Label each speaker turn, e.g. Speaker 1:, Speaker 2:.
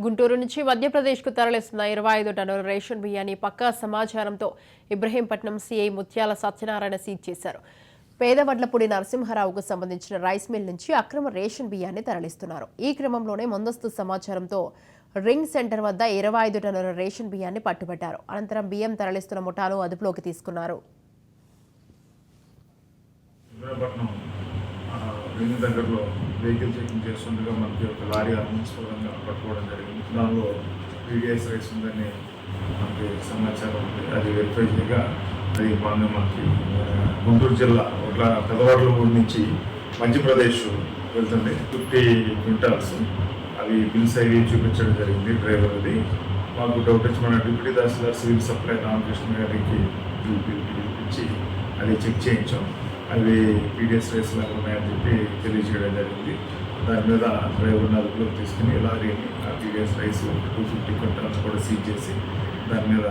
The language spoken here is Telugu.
Speaker 1: గుంటూరు నుంచి మధ్యప్రదేశ్కు తరలిస్తున్న 25 టన్నుల రేషన్ బియ్యాన్ని పక్కా సమాచారంతో ఇబ్రహీంపట్నం సీఐ ముత్యాల సత్యనారాయణ సీజ్ చేశారు. పేదవడ్లపూడి నరసింహారావుకు సంబంధించిన రైస్ మిల్ నుంచి అక్రమ రేషన్ బియ్యాన్ని తరలిస్తున్నారు. ఈ క్రమంలోనే ముందస్తు సమాచారంతో రింగ్ సెంటర్ వద్ద 25 టన్నుల రేషన్ బియ్యాన్ని పట్టుబట్టారు. అనంతరం బియ్యం తరలిస్తున్న ముఠాను అదుపులోకి తీసుకున్నారు.
Speaker 2: రింగ్ దగ్గరలో వెహికల్ చెకింగ్ చేస్తుండగా మనకి ఒక లారీ అనుమతిపరంగా పట్టుకోవడం జరిగింది. దానిలో పీడిఎస్ రైస్ ఉందని మనకి సమాచారం ఉంది. అది వెరిఫై చేయగా అది మనకి గుంటూరు జిల్లా పెదవాడలూరు నుంచి మధ్యప్రదేశ్ వెళ్తుంది. 50 క్వింటాల్స్ అవి బిల్స్ అవి చూపించడం జరిగింది. డ్రైవర్ అది మాకు డౌట్ వచ్చి మన డిప్యూటీ తహసీల్దార్ సివిల్ సప్లై రామకృష్ణ గారికి పిలిపించి అది చెక్ చేయించాం. అవి పీడిఎస్ రైస్ లాగా ఉన్నాయని చెప్పి తెలియజేయడం జరిగింది. దాని మీద డ్రైవర్ని అదుపులోకి తీసుకుని లారీని ఆ పీడిఎస్ రైస్ 250 క్వింటాల్స్ కూడా సీజ్ చేసి దాని మీద